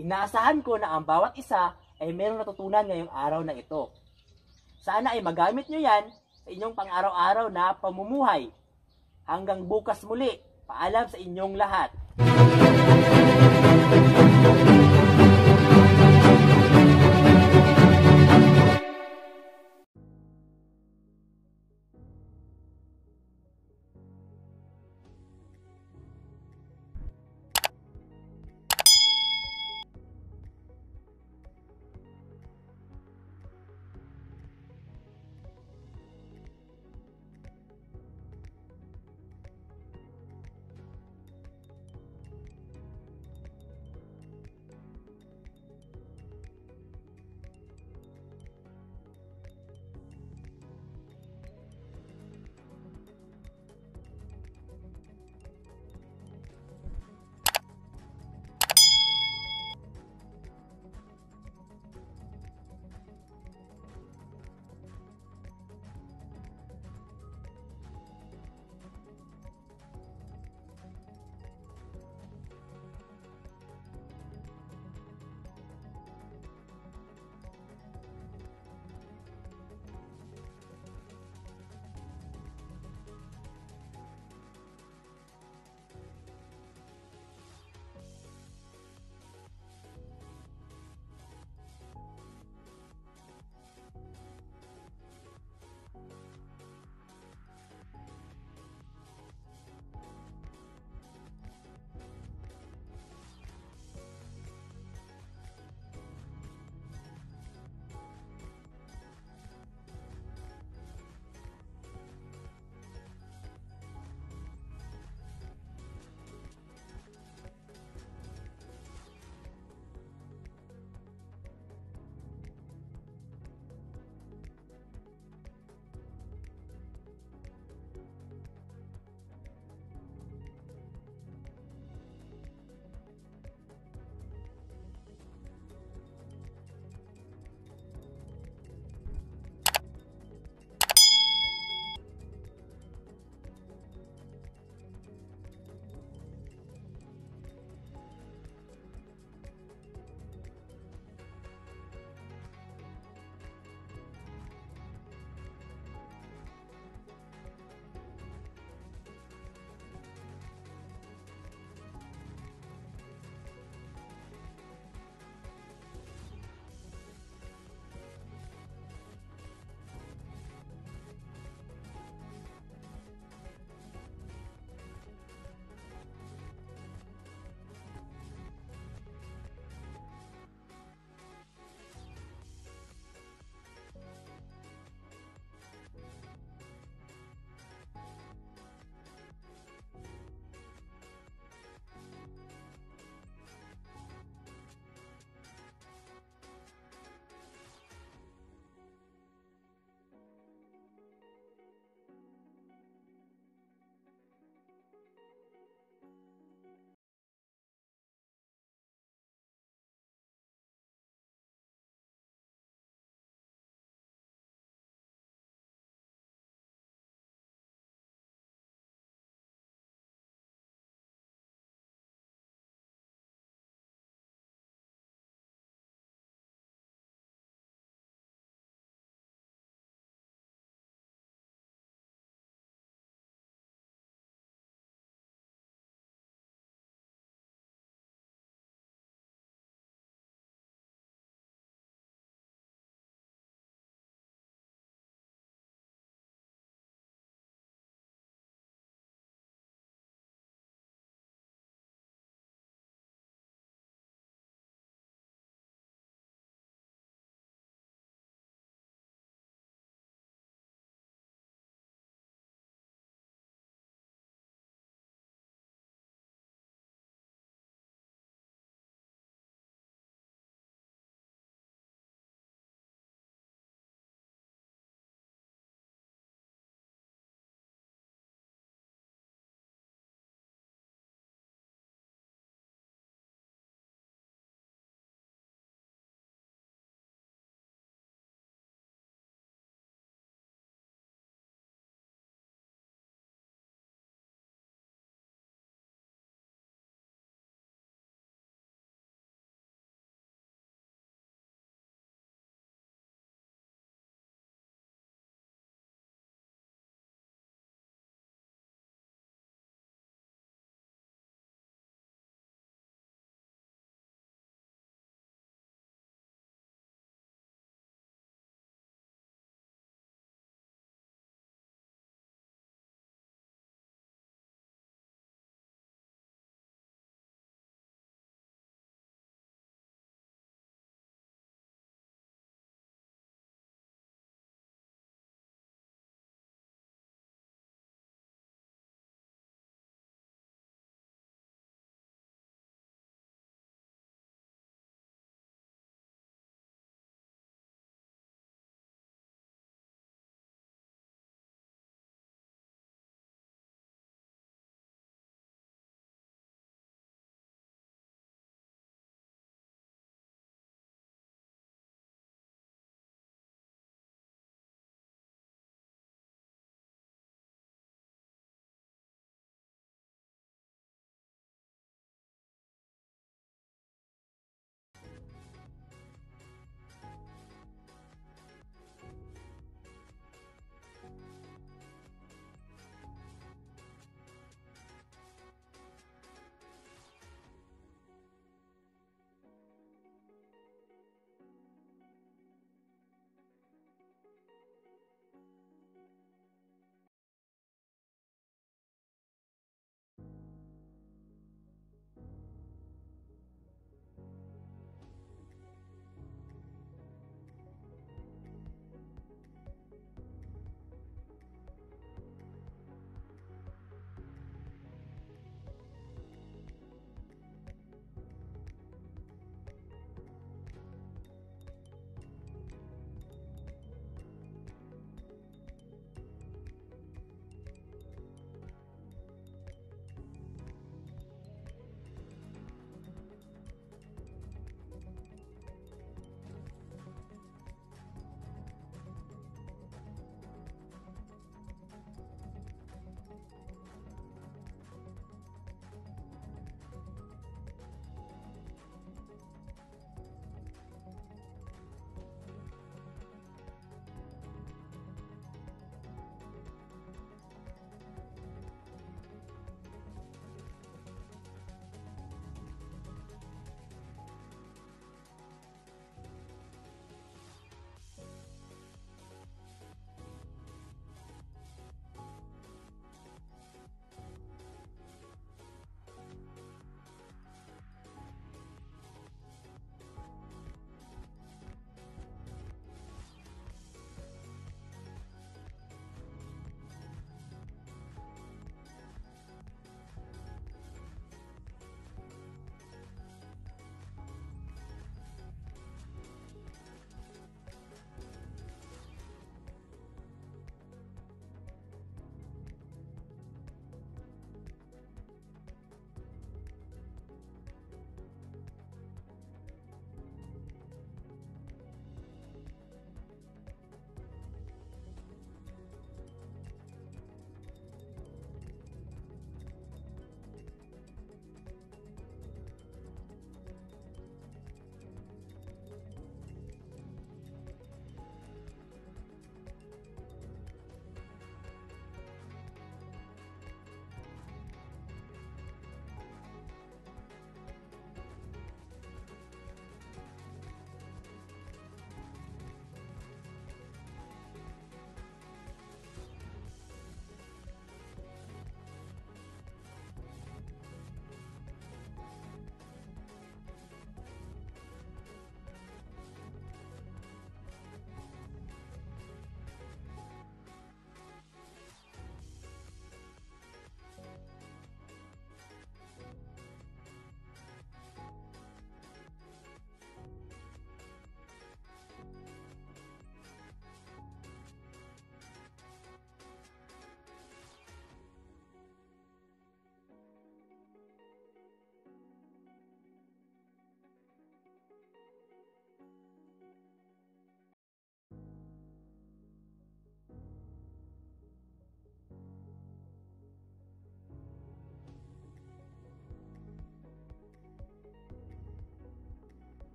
Inaasahan ko na ang bawat isa ay mayroong natutunan ngayong araw na ito. Sana ay magamit nyo yan sa inyong pang-araw-araw na pamumuhay. Hanggang bukas muli, paalam sa inyong lahat.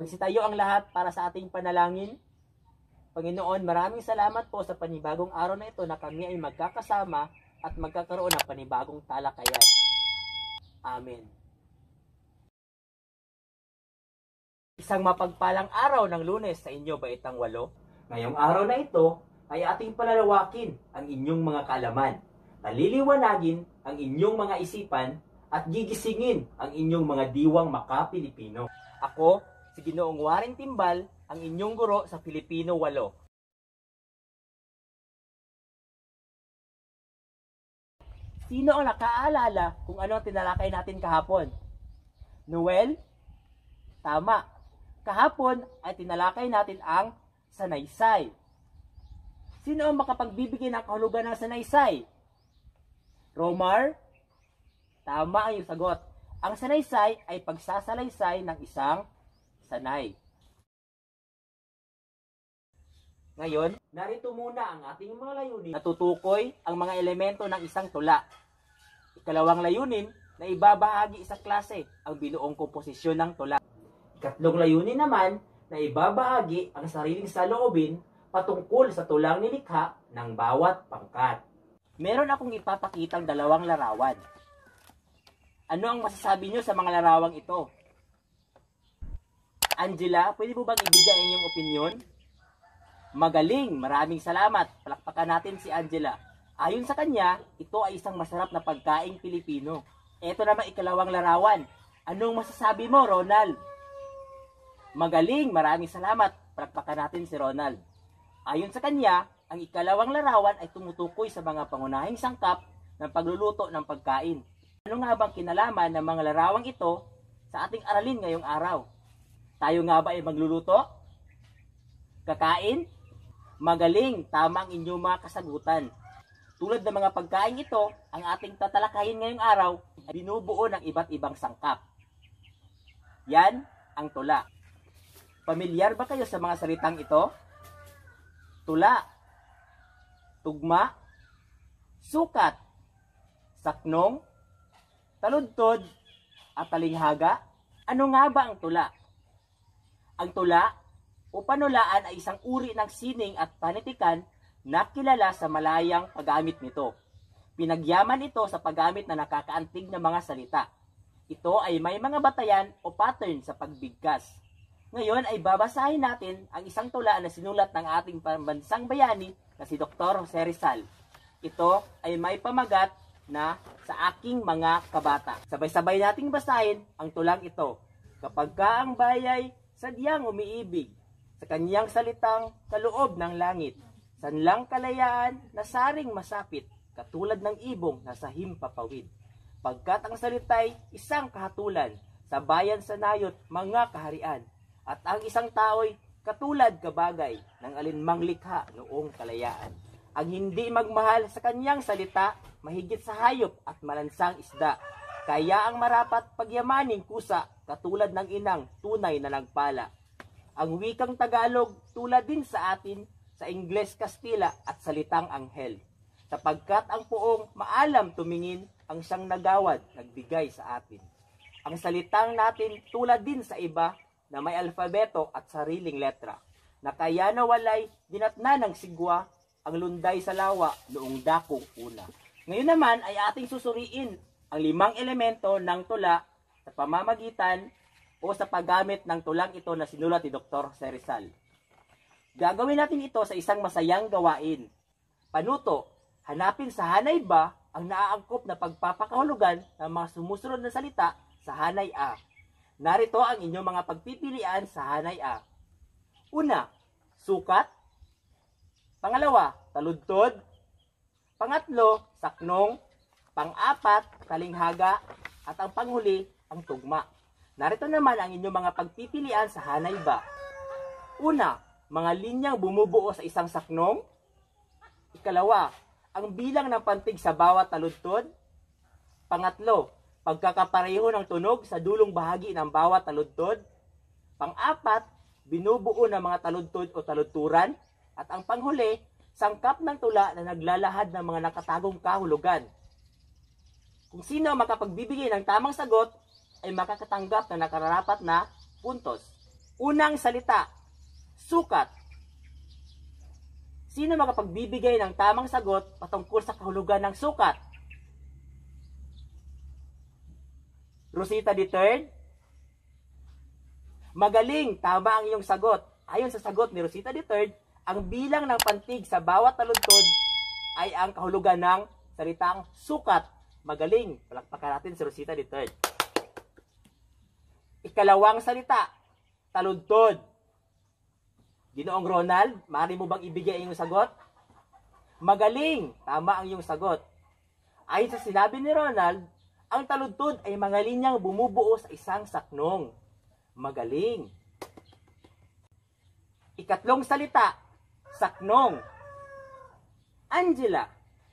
Magsitayo ang lahat para sa ating panalangin. Panginoon, maraming salamat po sa panibagong araw na ito na kami ay magkakasama at magkakaroon ng panibagong talakayan. Amen. Isang mapagpalang araw ng Lunes sa inyo, Baitang 8. Ngayong araw na ito ay ating palalawakin ang inyong mga kaalaman, naliliwanagin ang inyong mga isipan, at gigisingin ang inyong mga diwang maka-Pilipino. Ako, si Ginoong Warren Timbal, ang inyong guro sa Filipino 8. Sino ang nakaalala kung ano ang tinalakay natin kahapon? Noel? Tama. Kahapon ay tinalakay natin ang sanaysay. Sino ang makapagbibigay ng kahulugan ng sanaysay? Romar? Tama ang iyong sagot. Ang sanaysay ay pagsasalaysay ng isang sanay. Ngayon, narito muna ang ating mga layunin. Natutukoy ang mga elemento ng isang tula. Ikalawang layunin na ibabahagi sa klase ang binuong komposisyon ng tula. Ikatlong layunin naman na ibabahagi ang sariling saloobin patungkol sa tulang nilikha ng bawat pangkat. Meron akong ipapakitang dalawang larawan. Ano ang masasabi nyo sa mga larawang ito? Angela, pwede mo bang ibigay ang iyong opinion? Magaling, maraming salamat. Palakpakan natin si Angela. Ayon sa kanya, ito ay isang masarap na pagkaing Pilipino. Ito naman ikalawang larawan. Anong masasabi mo, Ronald? Magaling, maraming salamat. Palakpakan natin si Ronald. Ayon sa kanya, ang ikalawang larawan ay tumutukoy sa mga pangunahing sangkap ng pagluluto ng pagkain. Ano nga bang kinalaman ng mga larawang ito sa ating aralin ngayong araw? Tayo nga ba ay magluluto? Kakain? Magaling, tama ang inyong mga kasagutan. Tulad ng mga pagkain ito, ang ating tatalakayin ngayong araw ay binubuo ng iba't ibang sangkap. Yan ang tula. Pamilyar ba kayo sa mga salitang ito? Tula, tugma, sukat, saknong, taludtod, at talinghaga. Ano nga ba ang tula? Ang tula o panulaan ay isang uri ng sining at panitikan na kilala sa malayang paggamit nito. Pinagyaman ito sa paggamit na nakakaantig na mga salita. Ito ay may mga batayan o pattern sa pagbigkas. Ngayon ay babasahin natin ang isang tula na sinulat ng ating pambansang bayani na si Dr. Jose Rizal. Ito ay may pamagat na sa aking mga kabata. Sabay-sabay nating basahin ang tulang ito. Kapag ka ang bayay sadyang umiibig sa kanyang salitang kaloob ng langit, sanlang kalayaan na saring masapit, katulad ng ibong na sa himpapawid. Pagkat ang salitay isang kahatulan, sa bayan sa nayot mga kaharian, at ang isang tao'y katulad kabagay ng alinmang likha noong kalayaan. Ang hindi magmahal sa kanyang salita, mahigit sa hayop at malansang isda. Kaya ang marapat pagyamaning kusa, katulad ng inang tunay na nagpala. Ang wikang Tagalog tulad din sa atin sa Ingles, Kastila at salitang anghel. Sapagkat ang poong maalam tumingin, ang siyang nagawad, nagbigay sa atin. Ang salitang natin tulad din sa iba na may alfabeto at sariling letra, na kaya nawalay dinatna ng sigwa ang lunday sa lawa noong dakong una. Ngayon naman ay ating susuriin ang 5 elemento ng tula sa pamamagitan o sa paggamit ng tulang ito na sinulat ni Dr. Jose Rizal. Gagawin natin ito sa isang masayang gawain. Panuto, hanapin sa hanay ba ang naaangkop na pagpapakahulugan ng mga sumusunod na salita sa hanay A. Narito ang inyong mga pagpipilian sa hanay A. Una, sukat. Pangalawa, taludtod. Pangatlo, saknong. Pang-apat, talinghaga. At ang panghuli, ang tugma. Narito naman ang inyong mga pagpipilian sa hanay ba. Una, mga linyang bumubuo sa isang saknong. Ikalawa, ang bilang ng pantig sa bawat taludtod. Pangatlo, pagkakapareho ng tunog sa dulong bahagi ng bawat taludtod. Pang-apat, binubuo ng mga taludtod o taludturan. At ang panghuli, sangkap ng tula na naglalahad ng mga nakatagong kahulugan. Kung sino ang makapagbibigay ng tamang sagot, ay makakatanggap ng nakararapat na puntos. Unang salita, sukat. Sino makapagbibigay ng tamang sagot patungkol sa kahulugan ng sukat? Rosita III? Magaling, tama ang iyong sagot. Ayon sa sagot ni Rosita III, ang bilang ng pantig sa bawat taludtod ay ang kahulugan ng salitang sukat. Magaling, palakpakan natin si Rosita III. Ikalawang salita, taludtod. Ginoong Ronald, maaari mo bang ibigay ang iyong sagot? Magaling, tama ang iyong sagot. Ayon sa sinabi ni Ronald, ang taludtod ay mga linyang bumubuo sa isang saknong. Magaling. Ikatlong salita, saknong. Angela,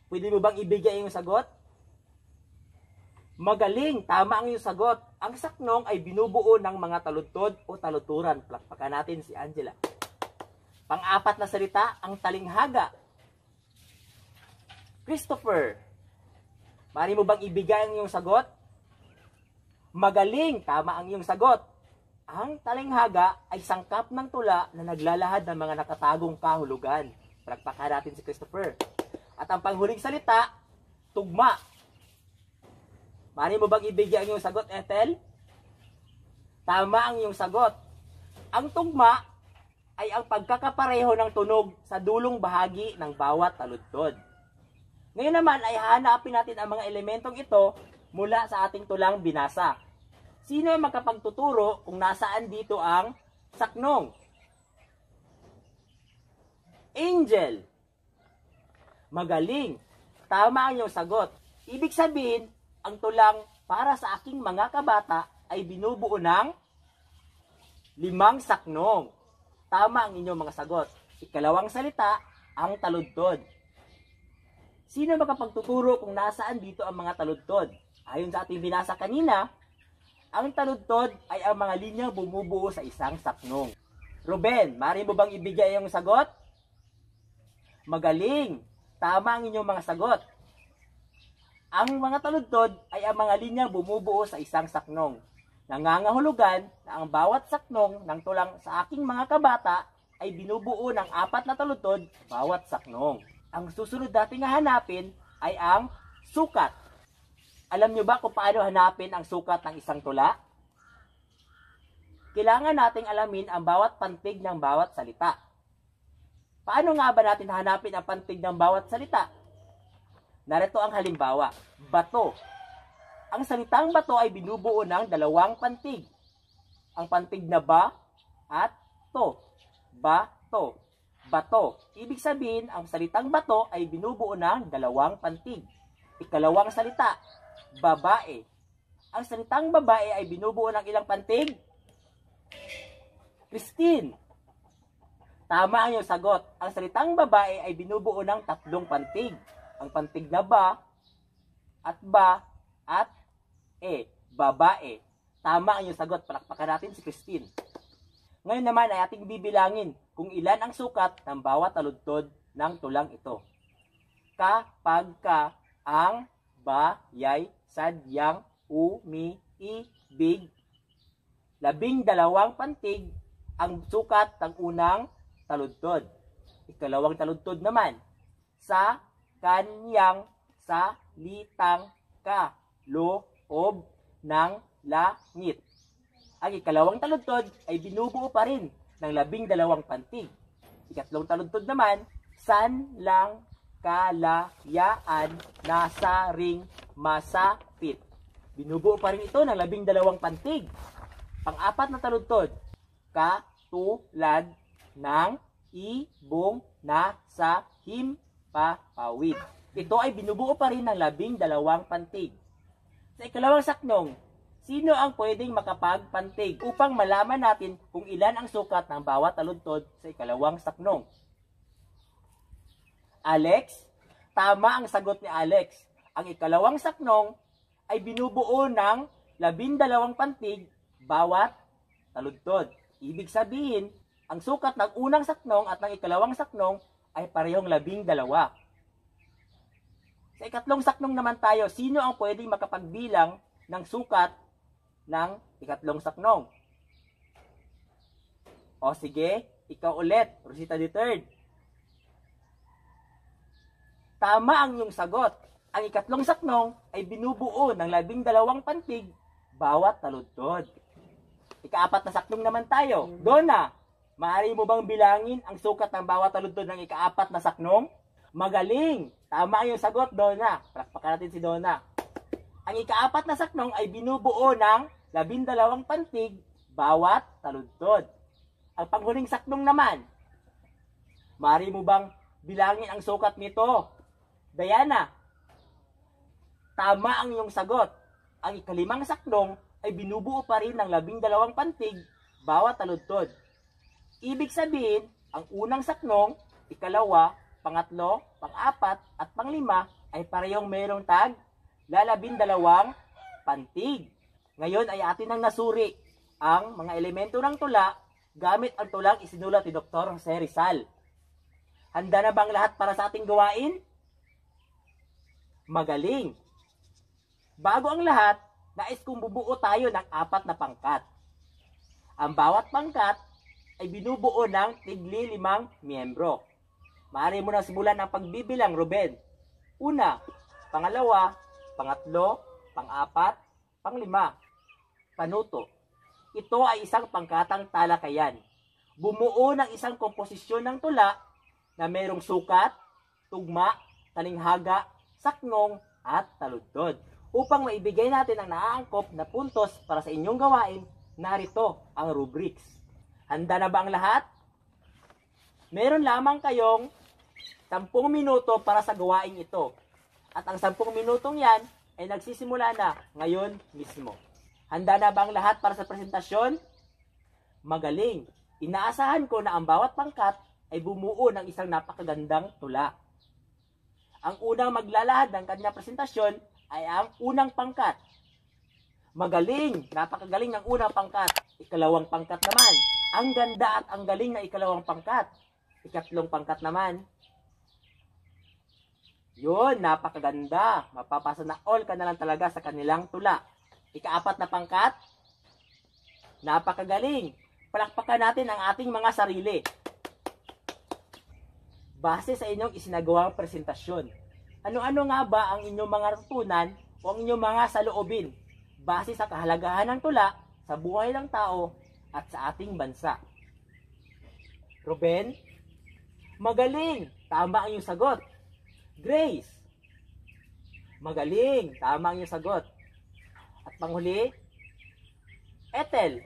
pwede mo bang ibigay ang iyong sagot? Magaling, tama ang iyong sagot. Ang saknong ay binubuo ng mga taludtod o taluturan. Palakpakan natin si Angela. Pang-apat na salita, ang talinghaga. Christopher, maaari mo bang ibigay ang iyong sagot? Magaling, tama ang iyong sagot. Ang talinghaga ay sangkap ng tula na naglalahad ng mga nakatagong kahulugan. Palakpakan natin si Christopher. At ang panghuling salita, tugma. Maaari mo bang ibigay ang iyong sagot, Ethel? Tama ang iyong sagot. Ang tugma ay ang pagkakapareho ng tunog sa dulong bahagi ng bawat taludtod. Ngayon naman ay hanapin natin ang mga elementong ito mula sa ating tulang binasa. Sino ang makapagtuturo kung nasaan dito ang saknong? Angel. Magaling. Tama ang iyong sagot. Ibig sabihin, ang tulang para sa aking mga kabata ay binubuo ng 5 saknong. Tama ang inyong mga sagot. Ikalawang salita, ang taludtod. Sino makapagtuturo kung nasaan dito ang mga taludtod? Ayon sa ating binasa kanina, ang taludtod ay ang mga linyang bumubuo sa isang saknong. Ruben, maaari mo bang ibigay ang sagot? Magaling. Tama ang inyong mga sagot. Ang mga taludtod ay ang mga linyang bumubuo sa isang saknong. Nangangahulugan na ang bawat saknong ng tulang sa aking mga kabata ay binubuo ng 4 na taludtod bawat saknong. Ang susunod nating hanapin ay ang sukat. Alam nyo ba kung paano hanapin ang sukat ng isang tula? Kailangan nating alamin ang bawat pantig ng bawat salita. Paano nga ba natin hanapin ang pantig ng bawat salita? Narito ang halimbawa, bato. Ang salitang bato ay binubuo ng 2 pantig. Ang pantig na ba at to. Bato. Bato. Ibig sabihin, ang salitang bato ay binubuo ng 2 pantig. Ikalawang salita, babae. Ang salitang babae ay binubuo ng ilang pantig? Christine. Tama ang iyong sagot. Ang salitang babae ay binubuo ng 3 pantig. Ang pantig na ba at babae. Tama ang iyong sagot. Palakpakan natin si Christine. Ngayon naman ay ating bibilangin kung ilan ang sukat ng bawat taludtod ng tulang ito. Kapag ka ang bayay sadyang umiibig. 12 pantig ang sukat ng unang taludtod. Ikalawang taludtod naman, sa kanyang salitang kaloob ng langit. Ang ikalawang taludtod ay binubuo pa rin ng 12 pantig. Ikatlong taludtod naman, sanlang kalayaan nasa ring masapit. Binubuo pa rin ito ng 12 pantig. Pang-4 na taludtod, katulad ng ibong nasa himpapawid. Ito ay binubuo pa rin ng 12 pantig. Sa ikalawang saknong, sino ang pwedeng makapagpantig upang malaman natin kung ilan ang sukat ng bawat taludtod sa ikalawang saknong? Alex? Tama ang sagot ni Alex. Ang ikalawang saknong ay binubuo ng 12 pantig bawat taludtod. Ibig sabihin, ang sukat ng unang saknong at ng ikalawang saknong ay parehong 12. Sa ikatlong saknong naman tayo, sino ang pwedeng makapagbilang ng sukat ng ikatlong saknong? O sige, ikaw ulit, Rosita III. Tama ang iyong sagot. Ang ikatlong saknong ay binubuo ng 12 pantig bawat taludtod. Ikaapat na saknong naman tayo. Donna, maaari mo bang bilangin ang sukat ng bawat taludtod ng ikaapat na saknong? Magaling! Tama ang iyong sagot, Donna. Palakpakan natin si Donna. Ang ikaapat na saknong ay binubuo ng 12 pantig bawat taludtod. Ang panghuling saknong naman, maaari mo bang bilangin ang sukat nito? Diana, tama ang iyong sagot. Ang ikalimang saknong ay binubuo pa rin ng 12 pantig bawat taludtod. Ibig sabihin, ang unang saknong, ikalawa, pangatlo, pang-apat, at pang-lima ay parehong mayroong tag 12 pantig. Ngayon ay atin nang nasuri ang mga elemento ng tula gamit ang tulang isinulat ni Dr. Jose Rizal. Handa na bang lahat para sa ating gawain? Magaling! Bago ang lahat, nais kong bubuo tayo ng 4 na pangkat. Ang bawat pangkat ay binubuo ng tigli 5 miyembro. Maaari mo na simulan ang pagbibilang, Ruben. Una, pangalawa, pangatlo, pang-apat, pang-lima. Panuto. Ito ay isang pangkatang talakayan. Bumuo ng isang komposisyon ng tula na mayroong sukat, tugma, talinghaga, saknong, at taludtod. Upang maibigay natin ang naaangkop na puntos para sa inyong gawain, narito ang rubrics. Handa na ba ang lahat? Meron lamang kayong 10 minuto para sa gawain ito. At ang 10 minutong yan ay nagsisimula na ngayon mismo. Handa na ba ang lahat para sa presentasyon? Magaling! Inaasahan ko na ang bawat pangkat ay bumuo ng isang napakagandang tula. Ang unang maglalahad ng kanyang presentasyon ay ang unang pangkat. Magaling! Napakagaling ng unang pangkat. Ikalawang pangkat naman. Ang ganda at ang galing na ikalawang pangkat. Ikatlong pangkat naman. Yun, napakaganda. Mapapasa na all ka na lang talaga sa kanilang tula. Ikaapat na pangkat. Napakagaling. Palakpakan natin ang ating mga sarili. Base sa inyong isinagawang presentasyon. Ano-ano nga ba ang inyong mga natutunan o ang inyong mga saloobin base sa kahalagahan ng tula sa buhay ng tao at sa ating bansa? Ruben? Magaling! Tama ang iyong sagot. Grace? Magaling! Tama ang iyong sagot. At panghuli? Ethel?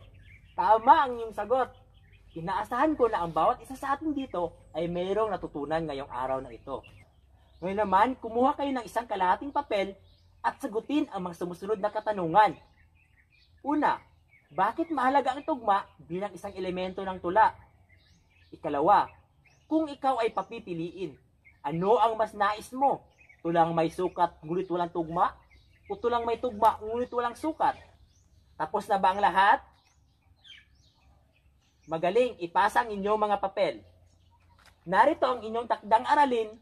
Tama ang iyong sagot. Inaasahan ko na ang bawat isa sa atin dito ay mayroong natutunan ngayong araw na ito. Ngayon naman, kumuha kayo ng isang kalahating papel at sagutin ang mga sumusunod na katanungan. Una, bakit mahalaga ang tugma bilang isang elemento ng tula? Ikalawa, kung ikaw ay papipiliin, ano ang mas nais mo? Tulang may sukat ngunit walang tugma? O tulang may tugma ngunit walang sukat? Tapos na ba ang lahat? Magaling, ipasa ang inyong mga papel. Narito ang inyong takdang aralin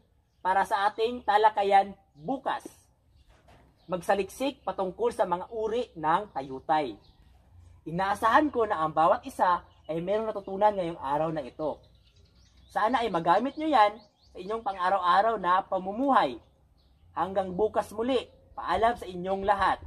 para sa ating talakayan bukas. Magsaliksik patungkol sa mga uri ng tayutay. Inaasahan ko na ang bawat isa ay mayroong natutunan ngayong araw na ito. Sana ay magamit nyo yan sa inyong pang-araw-araw na pamumuhay. Hanggang bukas muli, paalam sa inyong lahat.